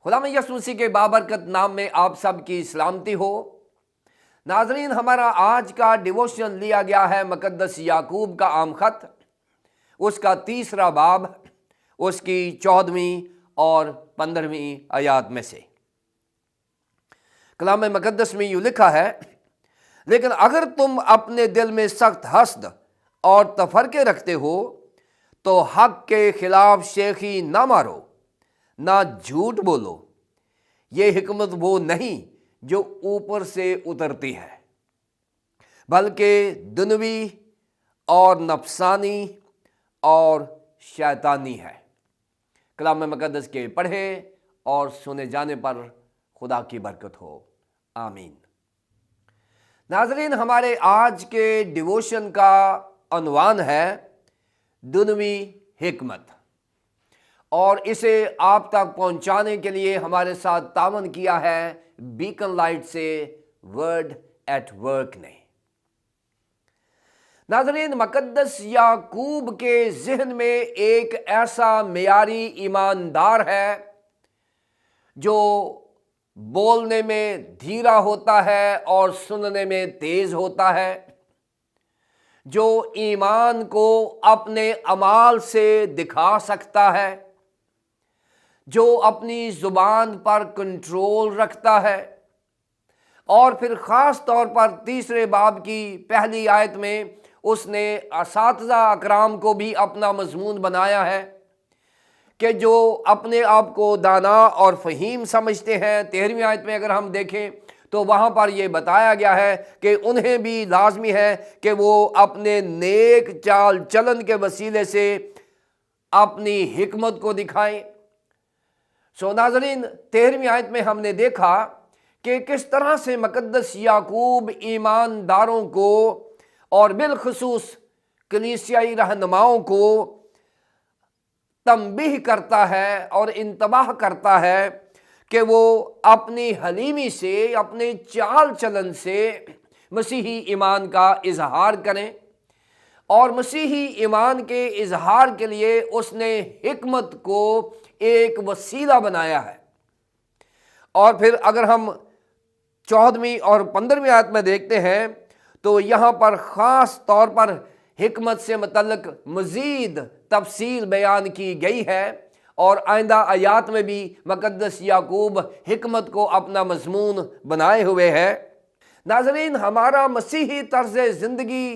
خدا میں یسوع مسیح کے بابرکت نام میں آپ سب کی سلامتی ہو۔ ناظرین، ہمارا آج کا ڈیووشن لیا گیا ہے مقدس یعقوب کا عام خط، اس کا 3 باب، اس کی 14ویں اور 15ویں آیات میں سے۔ کلام مقدس میں یوں لکھا ہے، لیکن اگر تم اپنے دل میں سخت حسد اور تفرقے رکھتے ہو تو حق کے خلاف شیخی نہ مارو، نہ جھوٹ بولو۔ یہ حکمت وہ نہیں جو اوپر سے اترتی ہے، بلکہ دنوی اور نفسانی اور شیطانی ہے۔ کلام مقدس کے پڑھے اور سنے جانے پر خدا کی برکت ہو، آمین۔ ناظرین، ہمارے آج کے ڈیووشن کا عنوان ہے دنوی حکمت، اور اسے آپ تک پہنچانے کے لیے ہمارے ساتھ تعاون کیا ہے بیکن لائٹ سے ورڈ ایٹ ورک نے۔ ناظرین، مقدس یعقوب کے ذہن میں ایک ایسا معیاری ایماندار ہے جو بولنے میں دھیرا ہوتا ہے اور سننے میں تیز ہوتا ہے، جو ایمان کو اپنے اعمال سے دکھا سکتا ہے، جو اپنی زبان پر کنٹرول رکھتا ہے، اور پھر خاص طور پر 3 باب کی پہلی آیت میں اس نے اساتذہ اکرام کو بھی اپنا مضمون بنایا ہے کہ جو اپنے آپ کو دانا اور فہیم سمجھتے ہیں۔ 13ویں آیت میں اگر ہم دیکھیں تو وہاں پر یہ بتایا گیا ہے کہ انہیں بھی لازمی ہے کہ وہ اپنے نیک چال چلن کے وسیلے سے اپنی حکمت کو دکھائیں۔ ناظرین، 13ویں آیت میں ہم نے دیکھا کہ کس طرح سے مقدس یعقوب ایمانداروں کو اور بالخصوص کلیسیائی رہنماؤں کو تنبیہ کرتا ہے اور انتباہ کرتا ہے کہ وہ اپنی حلیمی سے، اپنے چال چلن سے مسیحی ایمان کا اظہار کریں، اور مسیحی ایمان کے اظہار کے لیے اس نے حکمت کو ایک وسیلہ بنایا ہے۔ اور پھر اگر ہم 14ویں اور 15ویں آیت میں دیکھتے ہیں تو یہاں پر خاص طور پر حکمت سے متعلق مزید تفصیل بیان کی گئی ہے، اور آئندہ آیات میں بھی مقدس یعقوب حکمت کو اپنا مضمون بنائے ہوئے ہے۔ ناظرین، ہمارا مسیحی طرز زندگی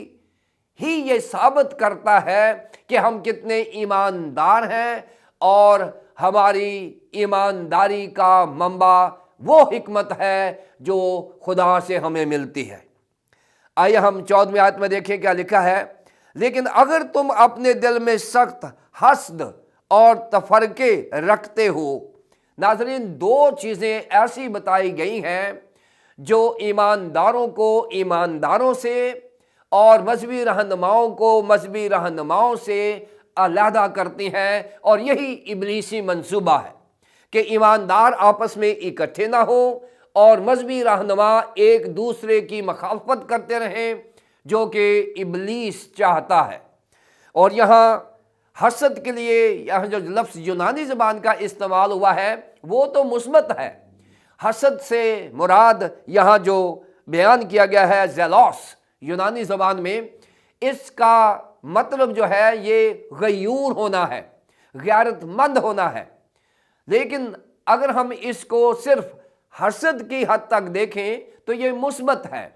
ہی یہ ثابت کرتا ہے کہ ہم کتنے ایماندار ہیں، اور ہماری ایمانداری کا منبع وہ حکمت ہے جو خدا سے ہمیں ملتی ہے۔ آئیے ہم 14ویں آیت میں دیکھیں کیا لکھا ہے، لیکن اگر تم اپنے دل میں سخت حسد اور تفرقے رکھتے ہو۔ ناظرین، 2 چیزیں ایسی بتائی گئی ہیں جو ایمانداروں کو ایمانداروں سے اور مذہبی رہنماؤں کو مذہبی رہنماؤں سے علیحدہ کرتی ہیں، اور یہی ابلیسی منصوبہ ہے کہ ایماندار آپس میں اکٹھے نہ ہوں اور مذہبی رہنما ایک دوسرے کی مخالفت کرتے رہیں، جو کہ ابلیس چاہتا ہے۔ اور یہاں حسد کے لیے یہاں جو لفظ یونانی زبان کا استعمال ہوا ہے وہ تو مثبت ہے۔ حسد سے مراد یہاں جو بیان کیا گیا ہے زیلوس یونانی زبان میں، اس کا مطلب جو ہے یہ غیور ہونا ہے، غیرت مند ہونا ہے۔ لیکن اگر ہم اس کو صرف حسد کی حد تک دیکھیں تو یہ مثبت ہے،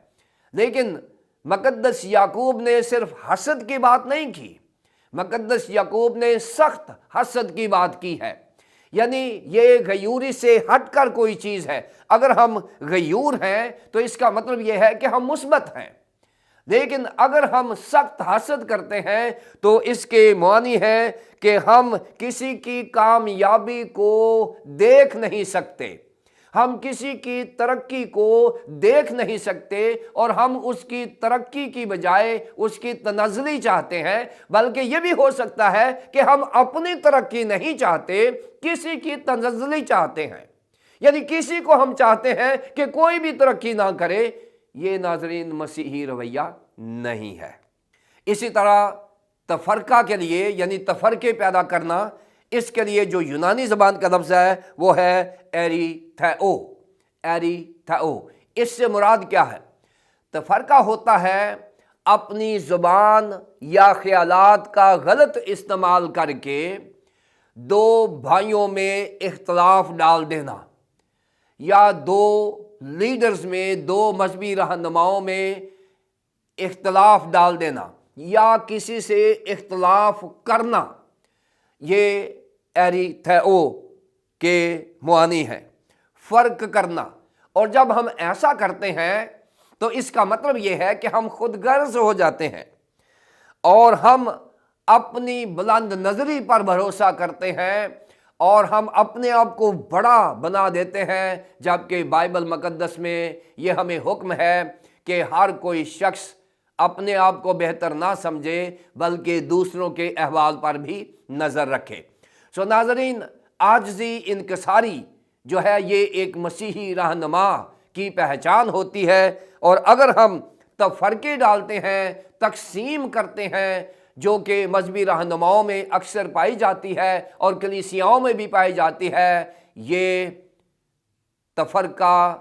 لیکن مقدس یعقوب نے صرف حسد کی بات نہیں کی، مقدس یعقوب نے سخت حسد کی بات کی ہے، یعنی یہ غیوری سے ہٹ کر کوئی چیز ہے۔ اگر ہم غیور ہیں تو اس کا مطلب یہ ہے کہ ہم مثبت ہیں، لیکن اگر ہم سخت حسد کرتے ہیں تو اس کے معنی ہے کہ ہم کسی کی کامیابی کو دیکھ نہیں سکتے، ہم کسی کی ترقی کو دیکھ نہیں سکتے، اور ہم اس کی ترقی کی بجائے اس کی تنزلی چاہتے ہیں۔ بلکہ یہ بھی ہو سکتا ہے کہ ہم اپنی ترقی نہیں چاہتے، کسی کی تنزلی چاہتے ہیں، یعنی کسی کو ہم چاہتے ہیں کہ کوئی بھی ترقی نہ کرے۔ یہ ناظرین مسیحی رویہ نہیں ہے۔ اسی طرح تفرقہ کے لیے، یعنی تفرقے پیدا کرنا، اس کے لیے جو یونانی زبان کا لفظ ہے وہ ہے ایریتھیو، ایریتھیو۔ اس سے مراد کیا ہے؟ تفرقہ ہوتا ہے اپنی زبان یا خیالات کا غلط استعمال کر کے دو بھائیوں میں اختلاف ڈال دینا، یا دو لیڈرز میں، دو مذہبی رہنماؤں میں اختلاف ڈال دینا، یا کسی سے اختلاف کرنا، یہ ایریتھیو کے معانی ہے، فرق کرنا۔ اور جب ہم ایسا کرتے ہیں تو اس کا مطلب یہ ہے کہ ہم خود غرض ہو جاتے ہیں اور ہم اپنی بلند نظری پر بھروسہ کرتے ہیں اور ہم اپنے آپ کو بڑا بنا دیتے ہیں، جبکہ بائبل مقدس میں یہ ہمیں حکم ہے کہ ہر کوئی شخص اپنے آپ کو بہتر نہ سمجھے بلکہ دوسروں کے احوال پر بھی نظر رکھے۔ سو ناظرین، عاجزی، انکساری جو ہے یہ ایک مسیحی رہنما کی پہچان ہوتی ہے، اور اگر ہم تفرقے ڈالتے ہیں، تقسیم کرتے ہیں، جو کہ مذہبی رہنماؤں میں اکثر پائی جاتی ہے اور کلیسیاؤں میں بھی پائی جاتی ہے، یہ تفرقہ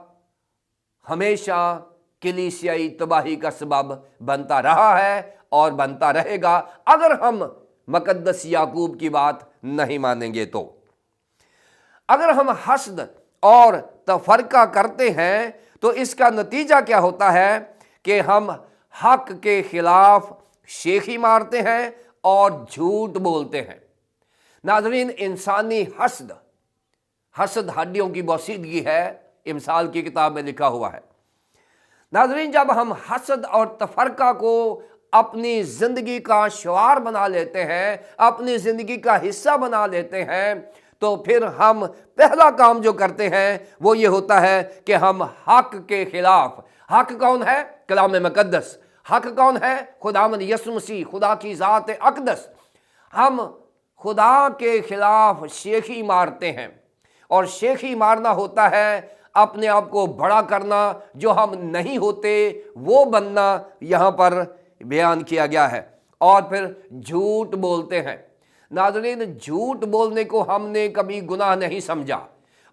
ہمیشہ کلیسیائی تباہی کا سبب بنتا رہا ہے اور بنتا رہے گا اگر ہم مقدس یعقوب کی بات نہیں مانیں گے۔ تو اگر ہم حسد اور تفرقہ کرتے ہیں تو اس کا نتیجہ کیا ہوتا ہے کہ ہم حق کے خلاف شیخی مارتے ہیں اور جھوٹ بولتے ہیں۔ ناظرین، انسانی حسد ہڈیوں کی بوسیدگی ہے، امثال کی کتاب میں لکھا ہوا ہے۔ ناظرین، جب ہم حسد اور تفرقہ کو اپنی زندگی کا شعار بنا لیتے ہیں، اپنی زندگی کا حصہ بنا لیتے ہیں، تو پھر ہم پہلا کام جو کرتے ہیں وہ یہ ہوتا ہے کہ ہم حق کے خلاف، حق کون ہے؟ کلام مقدس۔ حق کون ہے؟ خداوند یسوع مسیح، خدا کی ذات اقدس۔ ہم خدا کے خلاف شیخی مارتے ہیں، اور شیخی مارنا ہوتا ہے اپنے آپ کو بڑا کرنا، جو ہم نہیں ہوتے وہ بننا یہاں پر بیان کیا گیا ہے۔ اور پھر جھوٹ بولتے ہیں۔ ناظرین، جھوٹ بولنے کو ہم نے کبھی گناہ نہیں سمجھا،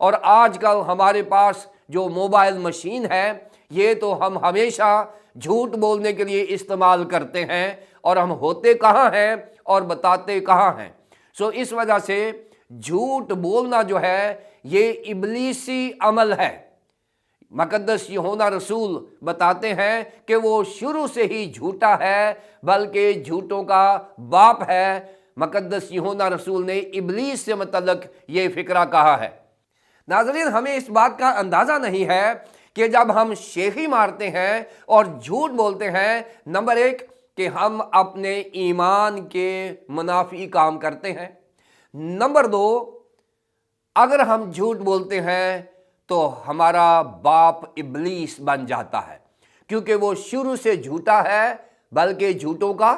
اور آج کل ہمارے پاس جو موبائل مشین ہے یہ تو ہم ہمیشہ جھوٹ بولنے کے لیے استعمال کرتے ہیں، اور ہم ہوتے کہاں ہیں اور بتاتے کہاں ہیں۔ سو اس وجہ سے جھوٹ بولنا جو ہے یہ ابلیسی عمل ہے۔ مقدس یوحنا رسول بتاتے ہیں کہ وہ شروع سے ہی جھوٹا ہے، بلکہ جھوٹوں کا باپ ہے۔ مقدس یوحنا رسول نے ابلیس سے متعلق یہ فقرہ کہا ہے۔ ناظرین، ہمیں اس بات کا اندازہ نہیں ہے کہ جب ہم شیخی مارتے ہیں اور جھوٹ بولتے ہیں، نمبر ایک کہ ہم اپنے ایمان کے منافی کام کرتے ہیں۔ نمبر دو، اگر ہم جھوٹ بولتے ہیں تو ہمارا باپ ابلیس بن جاتا ہے، کیونکہ وہ شروع سے جھوٹا ہے بلکہ جھوٹوں کا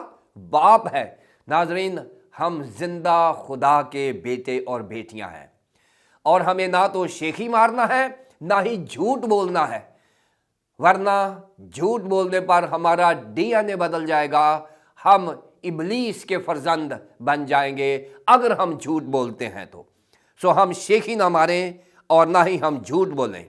باپ ہے۔ ناظرین، ہم زندہ خدا کے بیٹے اور بیٹیاں ہیں، اور ہمیں نہ تو شیخی مارنا ہے نہ ہی جھوٹ بولنا ہے، ورنہ جھوٹ بولنے پر ہمارا ڈی این اے بدل جائے گا، ہم ابلیس کے فرزند بن جائیں گے اگر ہم جھوٹ بولتے ہیں تو۔ سو ہم شیخی نہ ماریں اور نہ ہی ہم جھوٹ بولیں۔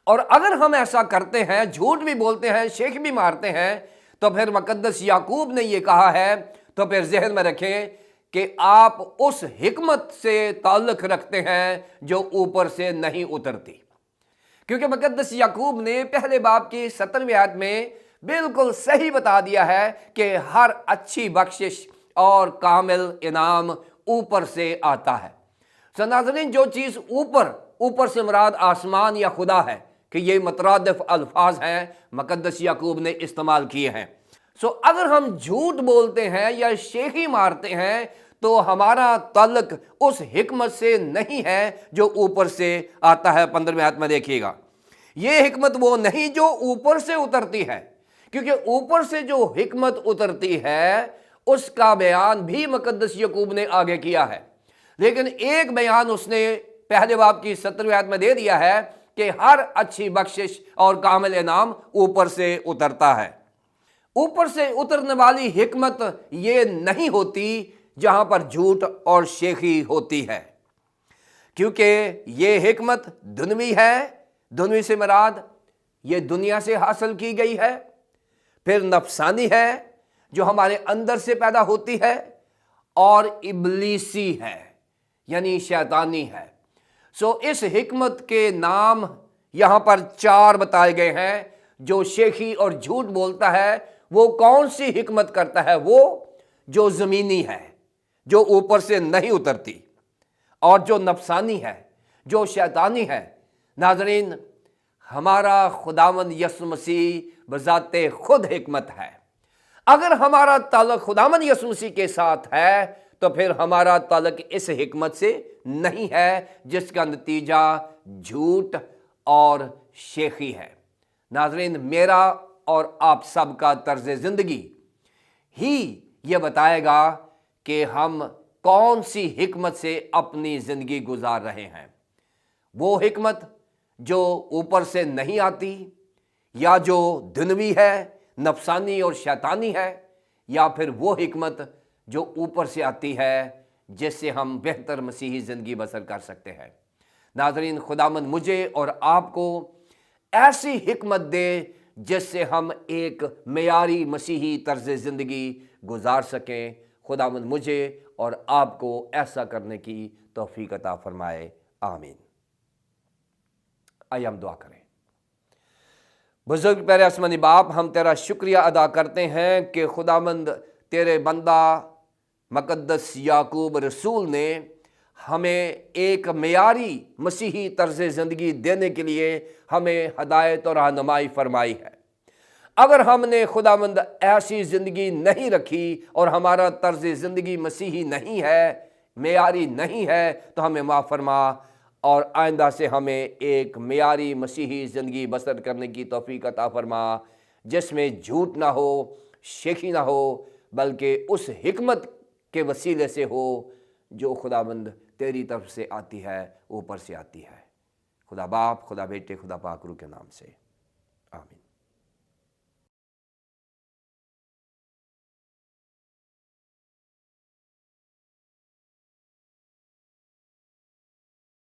اور اگر ہم ایسا کرتے ہیں، جھوٹ بھی بولتے ہیں، شیخی بھی مارتے ہیں، تو پھر مقدس یعقوب نے یہ کہا ہے، تو پھر ذہن میں رکھیں کہ آپ اس حکمت سے تعلق رکھتے ہیں جو اوپر سے نہیں اترتی، کیونکہ مقدس یعقوب نے پہلے باب کی 17ویں آیت میں بالکل صحیح بتا دیا ہے کہ ہر اچھی بخشش اور کامل انعام اوپر سے آتا ہے۔ سو ناظرین، جو چیز اوپر سے مراد آسمان یا خدا ہے، کہ یہ مترادف الفاظ ہیں مقدس یعقوب نے استعمال کیے ہیں۔ سو اگر ہم جھوٹ بولتے ہیں یا شیخی مارتے ہیں تو ہمارا تعلق اس حکمت سے نہیں ہے جو اوپر سے آتا ہے۔ 15ویں آیت میں دیکھیے گا، یہ حکمت وہ نہیں جو اوپر سے اترتی ہے، کیونکہ اوپر سے جو حکمت اترتی ہے اس کا بیان بھی مقدس یعقوب نے آگے کیا ہے، لیکن ایک بیان اس نے پہلے باب کی 17ویں آیت میں دے دیا ہے کہ ہر اچھی بخشش اور کامل انعام اوپر سے اترتا ہے۔ اوپر سے اترنے والی حکمت یہ نہیں ہوتی جہاں پر جھوٹ اور شیخی ہوتی ہے، کیونکہ یہ حکمت دنوی ہے۔ دنوی سے مراد یہ دنیا سے حاصل کی گئی ہے، پھر نفسانی ہے جو ہمارے اندر سے پیدا ہوتی ہے، اور ابلیسی ہے یعنی شیطانی ہے۔ اس حکمت کے نام یہاں پر 4 بتائے گئے ہیں۔ جو شیخی اور جھوٹ بولتا ہے وہ کون سی حکمت کرتا ہے؟ وہ جو زمینی ہے، جو اوپر سے نہیں اترتی، اور جو نفسانی ہے، جو شیطانی ہے۔ ناظرین، ہمارا خداوند یسوع مسیح بذات خود حکمت ہے۔ اگر ہمارا تعلق خداوند یسوع مسیح کے ساتھ ہے تو پھر ہمارا تعلق اس حکمت سے نہیں ہے جس کا نتیجہ جھوٹ اور شیخی ہے۔ ناظرین، میرا اور آپ سب کا طرز زندگی ہی یہ بتائے گا کہ ہم کون سی حکمت سے اپنی زندگی گزار رہے ہیں۔ وہ حکمت جو اوپر سے نہیں آتی، یا جو دنوی ہے، نفسانی اور شیطانی ہے، یا پھر وہ حکمت جو اوپر سے آتی ہے جس سے ہم بہتر مسیحی زندگی بسر کر سکتے ہیں۔ ناظرین، خداوند مجھے اور آپ کو ایسی حکمت دے جس سے ہم ایک معیاری مسیحی طرز زندگی گزار سکیں۔ خداوند مجھے اور آپ کو ایسا کرنے کی توفیق عطا فرمائے، آمین۔ آئیے ہم دعا کریں۔ بزرگ پیارے آسمانی باپ، ہم تیرا شکریہ ادا کرتے ہیں کہ خداوند تیرے بندہ مقدس یعقوب رسول نے ہمیں ایک معیاری مسیحی طرز زندگی دینے کے لیے ہمیں ہدایت اور رہنمائی فرمائی ہے۔ اگر ہم نے خداوند ایسی زندگی نہیں رکھی اور ہمارا طرز زندگی مسیحی نہیں ہے، معیاری نہیں ہے، تو ہمیں معاف فرما، اور آئندہ سے ہمیں ایک معیاری مسیحی زندگی بسر کرنے کی توفیق عطا فرما جس میں جھوٹ نہ ہو، شیخی نہ ہو، بلکہ اس حکمت کے وسیلے سے ہو جو خداوند تیری طرف سے آتی ہے، اوپر سے آتی ہے۔ خدا باپ، خدا بیٹے، خدا پاک روح کے نام سے، آمین۔